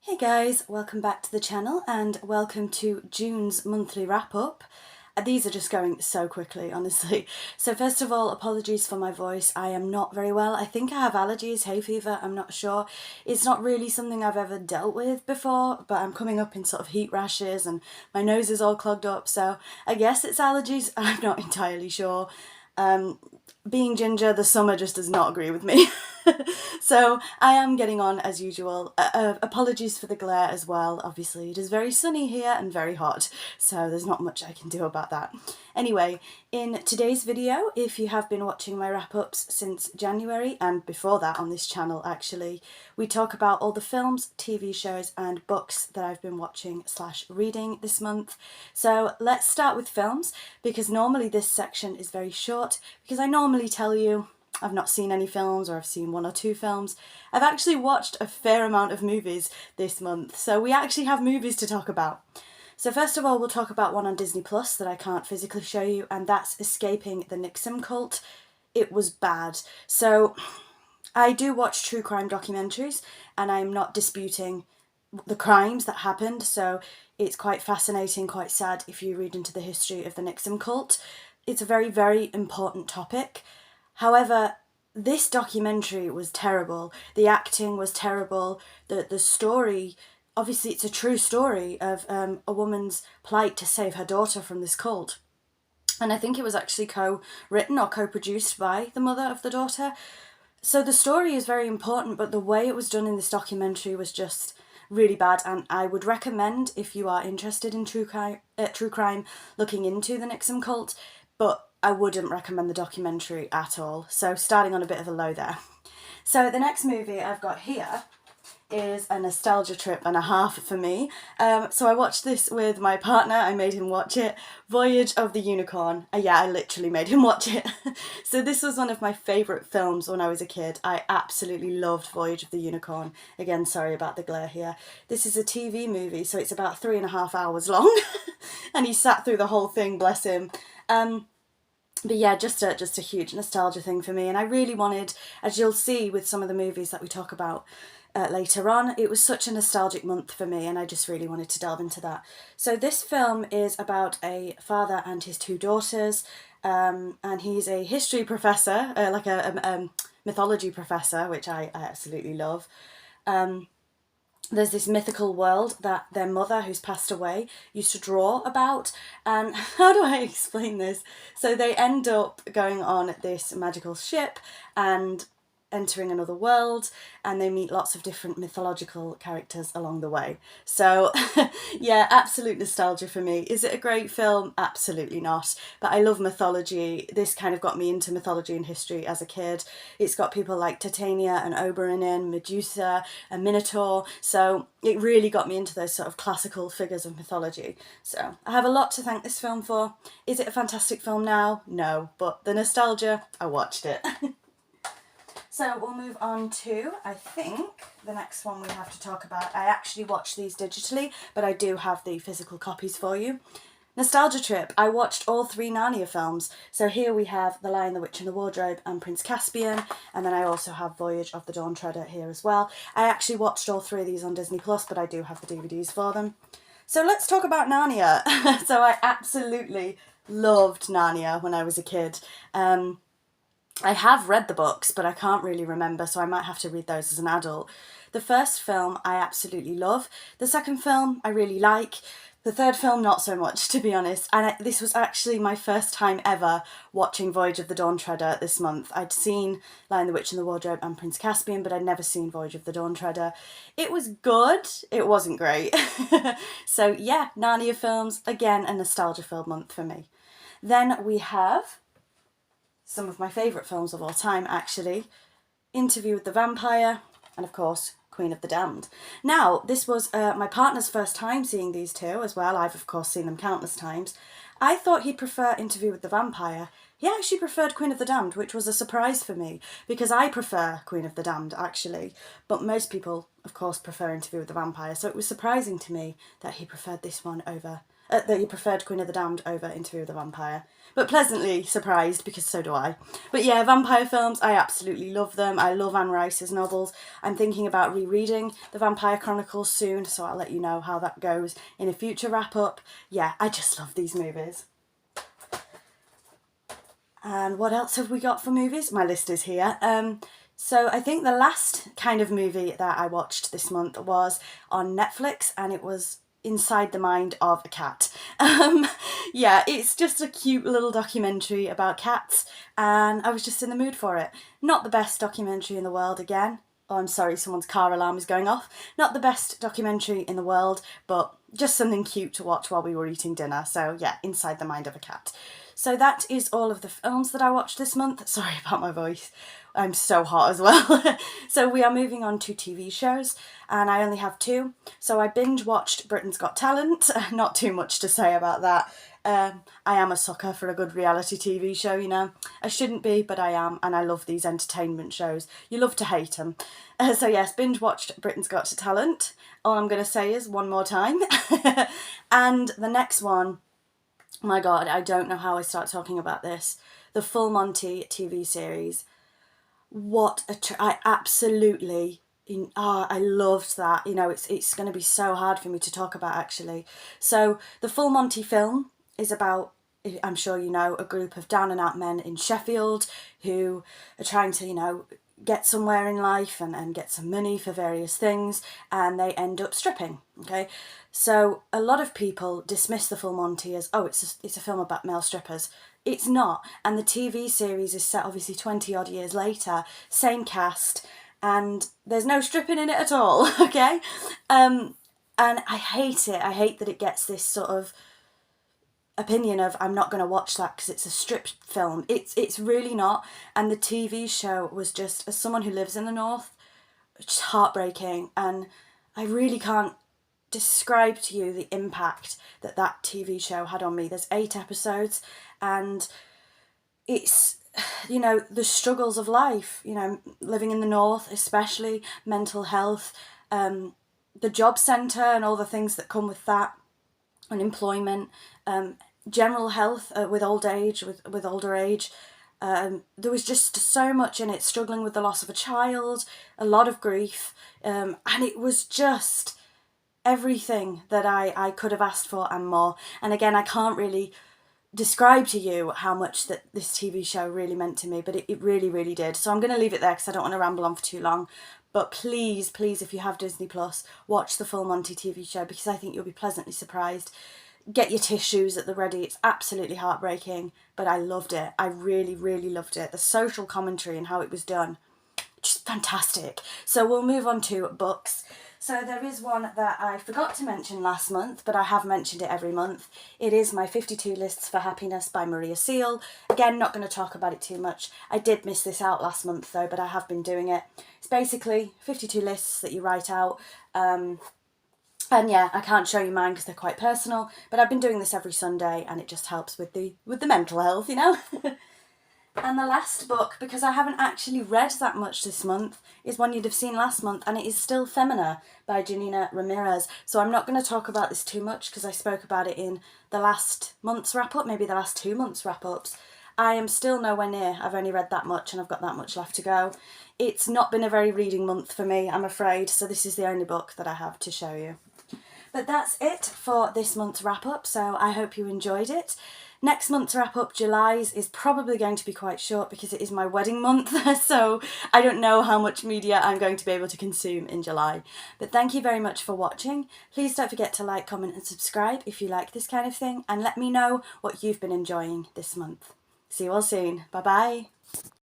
Hey guys, welcome back to the channel and welcome to June's monthly wrap-up. These are just going so quickly, honestly. So first of all, apologies for my voice. I am not very well. I think I have allergies, hay fever, I'm not sure. It's not really something I've ever dealt with before, but I'm coming up in sort of heat rashes and my nose is all clogged up, so I guess it's allergies, I'm not entirely sure. Being ginger, the summer just does not agree with me. So I am getting on as usual. Apologies for the glare as well. Obviously it is very sunny here and very hot, so there's not much I can do about that. Anyway, in today's video, if you have been watching my wrap-ups since January, and before that on this channel actually, we talk about all the films, TV shows and books that I've been watching / reading this month. So let's start with films, because normally this section is very short, because I normally tell you I've not seen any films or I've seen 1 or 2 films. I've actually watched a fair amount of movies this month, so we actually have movies to talk about. So first of all, we'll talk about one on Disney Plus that I can't physically show you, and that's Escaping the Nixon Cult. It was bad. So I do watch true crime documentaries and I'm not disputing the crimes that happened, so it's quite fascinating, quite sad if you read into the history of the Nixon cult. It's a very, very important topic. However, this documentary was terrible. The acting was terrible. The story, obviously it's a true story of a woman's plight to save her daughter from this cult. And I think it was actually co-written or co-produced by the mother of the daughter. So the story is very important, but the way it was done in this documentary was just really bad, and I would recommend, if you are interested in true crime, looking into the Nixon cult, but I wouldn't recommend the documentary at all. So starting on a bit of a low there. So the next movie I've got here is a nostalgia trip and a half for me. So I watched this with my partner. I made him watch it. Voyage of the Unicorn. Yeah, I literally made him watch it. So this was one of my favourite films when I was a kid. I absolutely loved Voyage of the Unicorn. Again, sorry about the glare here. This is a TV movie, so it's about 3.5 hours long. And he sat through the whole thing, bless him. But yeah, just a huge nostalgia thing for me. And I really wanted, as you'll see with some of the movies that we talk about later on, it was such a nostalgic month for me and I just really wanted to delve into that. So this film is about a father and his 2 daughters, and he's a history professor, like a mythology professor, which I absolutely love. There's this mythical world that their mother, who's passed away, used to draw about. And how do I explain this? So they end up going on this magical ship and entering another world, and they meet lots of different mythological characters along the way. So yeah, absolute nostalgia for me. Is it a great film? Absolutely not. But I love mythology. This kind of got me into mythology and history as a kid. It's got people like Titania and Oberon in, Medusa and Minotaur. So it really got me into those sort of classical figures of mythology. So I have a lot to thank this film for. Is it a fantastic film now? No. But the nostalgia, I watched it. So we'll move on to, I think, the next one we have to talk about. I actually watched these digitally, but I do have the physical copies for you. Nostalgia trip. I watched all 3 Narnia films. So here we have The Lion, the Witch and the Wardrobe and Prince Caspian. And then I also have Voyage of the Dawn Treader here as well. I actually watched all 3 of these on Disney Plus, but I do have the DVDs for them. So let's talk about Narnia. So I absolutely loved Narnia when I was a kid. I have read the books, but I can't really remember, so I might have to read those as an adult. The first film I absolutely love. The second film I really like. The third film not so much, to be honest. And this was actually my first time ever watching Voyage of the Dawn Treader this month. I'd seen Lion, the Witch and the Wardrobe and Prince Caspian, but I'd never seen Voyage of the Dawn Treader. It was good. It wasn't great. So yeah, Narnia films, again, a nostalgia-filled month for me. Then we have some of my favourite films of all time, actually. Interview with the Vampire, and of course, Queen of the Damned. Now, this was my partner's first time seeing these 2 as well. I've, of course, seen them countless times. I thought he'd prefer Interview with the Vampire. He actually preferred Queen of the Damned, which was a surprise for me, because I prefer Queen of the Damned, actually. But most people, of course, prefer Interview with the Vampire, so it was surprising to me that he preferred this one over that you preferred Queen of the Damned over Interview with the Vampire. But pleasantly surprised, because so do I. But yeah, vampire films, I absolutely love them. I love Anne Rice's novels. I'm thinking about rereading The Vampire Chronicles soon, so I'll let you know how that goes in a future wrap-up. Yeah, I just love these movies. And what else have we got for movies? My list is here. So I think the last kind of movie that I watched this month was on Netflix, and it was Inside the Mind of a Cat. Yeah, it's just a cute little documentary about cats, and I was just in the mood for it. Not the best documentary in the world again. Oh, I'm sorry, someone's car alarm is going off. Not the best documentary in the world, but just something cute to watch while we were eating dinner. So yeah, Inside the Mind of a Cat. So that is all of the films that I watched this month. Sorry about my voice. I'm so hot as well. So we are moving on to TV shows, and I only have two. So I binge watched Britain's Got Talent. Not too much to say about that. I am a sucker for a good reality TV show, you know. I shouldn't be, but I am, and I love these entertainment shows. You love to hate them. So yes, binge watched Britain's Got Talent. All I'm going to say is one more time. And the next one, my God, I don't know how I start talking about this. The Full Monty TV series. What I absolutely, I loved that. You know, it's going to be so hard for me to talk about, actually. So the Full Monty film is about, I'm sure you know, a group of down and out men in Sheffield who are trying to, you know, get somewhere in life and get some money for various things, and they end up stripping. Okay, so a lot of people dismiss the Full Monty as, oh, it's a film about male strippers. It's not, and the TV series is set obviously 20 odd years later, same cast, and there's no stripping in it at all. Okay, and I hate it. I hate that it gets this sort of opinion of, I'm not going to watch that because it's a strip film. It's really not. And the TV show was just, as someone who lives in the north, just heartbreaking, and I really can't describe to you the impact that that TV show had on me. There's 8 episodes, and it's, you know, the struggles of life, you know, living in the north, especially mental health, the job centre and all the things that come with that, unemployment, general health with old age, with older age. There was just so much in it, struggling with the loss of a child, a lot of grief, and it was just everything that I could have asked for and more. And again, I can't really describe to you how much that this TV show really meant to me, but it really, really did. So I'm going to leave it there because I don't want to ramble on for too long. But please, please, if you have Disney Plus, watch the Full Monty TV show, because I think you'll be pleasantly surprised. Get your tissues at the ready. It's absolutely heartbreaking, but I loved it. I really, really loved it. The social commentary and how it was done, just fantastic. So we'll move on to books. So there is one that I forgot to mention last month, but I have mentioned it every month. It is my 52 Lists for Happiness by Maria Seal. Again, not going to talk about it too much. I did miss this out last month though, but I have been doing it. It's basically 52 lists that you write out. And yeah, I can't show you mine because they're quite personal, but I've been doing this every Sunday, and it just helps with the mental health, you know. And the last book, because I haven't actually read that much this month, is one you'd have seen last month, and it is Still Femina by Janina Ramirez. So I'm not going to talk about this too much because I spoke about it in the last month's wrap-up, maybe the last 2 months' wrap-ups. I am still nowhere near. I've only read that much, and I've got that much left to go. It's not been a very reading month for me, I'm afraid, so this is the only book that I have to show you. But that's it for this month's wrap-up, so I hope you enjoyed it. Next month's wrap-up, July's, is probably going to be quite short because it is my wedding month, so I don't know how much media I'm going to be able to consume in July. But thank you very much for watching. Please don't forget to like, comment and subscribe if you like this kind of thing, and let me know what you've been enjoying this month. See you all soon. Bye-bye.